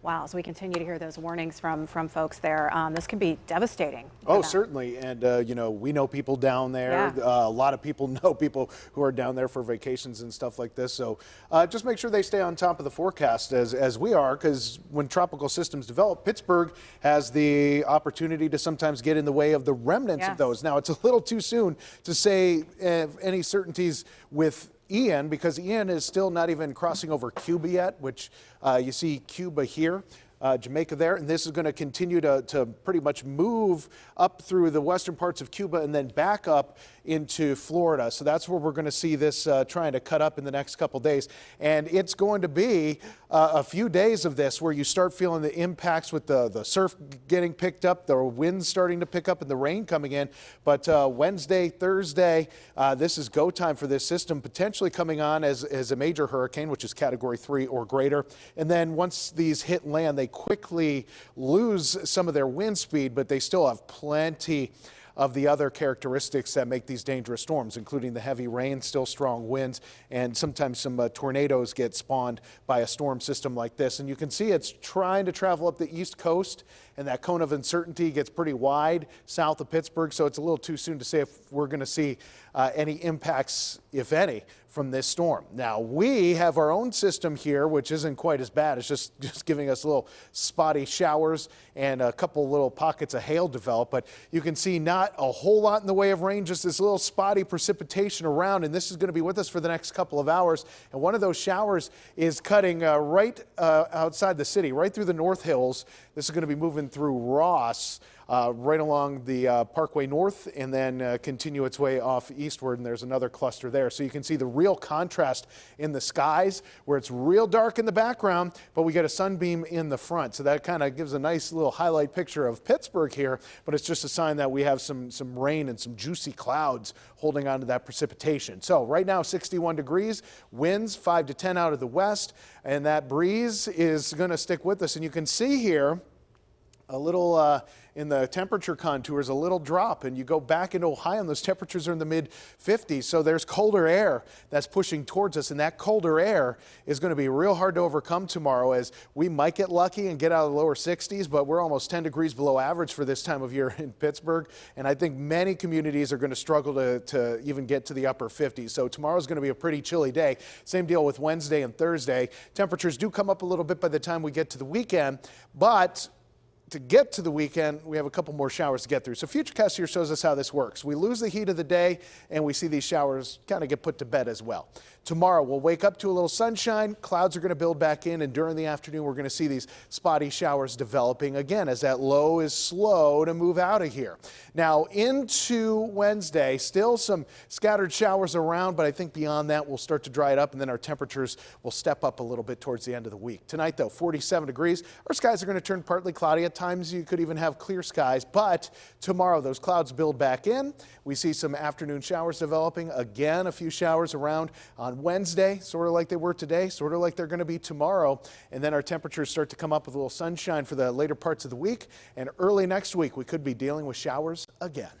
Wow, as we continue to hear those warnings from folks there, this can be devastating. Oh, certainly. And, we know people down there. Yeah. A lot of people know people who are down there for vacations and stuff like this. So just make sure they stay on top of the forecast as we are, because when tropical systems develop, Pittsburgh has the opportunity to sometimes get in the way of the remnants of those. Now, it's a little too soon to say any certainties with Ian, because Ian is still not even crossing over Cuba yet, which you see Cuba here, Jamaica there, and this is going to continue to pretty much move up through the western parts of Cuba and then back up into Florida. So that's where we're going to see this trying to cut up in the next couple days. And it's going to be a few days of this where you start feeling the impacts with the surf getting picked up, the winds starting to pick up, and the rain coming in. But Wednesday, Thursday, this is go time for this system, potentially coming on as a major hurricane, which is Category 3 or greater. And then once these hit land, they quickly lose some of their wind speed, but they still have plenty of the other characteristics that make these dangerous storms, including the heavy rain, still strong winds, and sometimes some tornadoes get spawned by a storm system like this. And you can see it's trying to travel up the East Coast, and that cone of uncertainty gets pretty wide south of Pittsburgh, so it's a little too soon to say if we're going to see any impacts, if any, from this storm. Now, we have our own system here, which isn't quite as bad. It's just giving us little spotty showers and a couple little pockets of hail develop, but you can see not a whole lot in the way of rain, just this little spotty precipitation around, and this is going to be with us for the next couple of hours. And one of those showers is cutting right outside the city, right through the North Hills. This is going to be moving through Ross, right along the Parkway North, and then continue its way off eastward, and there's another cluster there. So you can see the real contrast in the skies, where it's real dark in the background, but we get a sunbeam in the front. So that kind of gives a nice little highlight picture of Pittsburgh here, but it's just a sign that we have some rain and some juicy clouds holding on to that precipitation. So right now, 61 degrees, winds 5 to 10 out of the west, and that breeze is going to stick with us. And you can see here a little in the temperature contours, a little drop, and you go back into Ohio and those temperatures are in the mid 50s. So there's colder air that's pushing towards us, and that colder air is going to be real hard to overcome tomorrow, as we might get lucky and get out of the lower 60s, but we're almost 10 degrees below average for this time of year in Pittsburgh, and I think many communities are going to struggle to even get to the upper 50s. So tomorrow's going to be a pretty chilly day. Same deal with Wednesday and Thursday. Temperatures do come up a little bit by the time we get to the weekend, but to get to the weekend, we have a couple more showers to get through. So Futurecast here shows us how this works. We lose the heat of the day, and we see these showers kind of get put to bed as well. Tomorrow, we'll wake up to a little sunshine. Clouds are going to build back in, and during the afternoon, we're going to see these spotty showers developing again as that low is slow to move out of here. Now, into Wednesday, still some scattered showers around, but I think beyond that, we'll start to dry it up, and then our temperatures will step up a little bit towards the end of the week. Tonight, though, 47 degrees. Our skies are going to turn partly cloudy. At times, you could even have clear skies, but tomorrow, those clouds build back in. We see some afternoon showers developing. Again, a few showers around on Wednesday, sort of like they were today, sort of like they're going to be tomorrow. And then our temperatures start to come up with a little sunshine for the later parts of the week. And early next week, we could be dealing with showers again.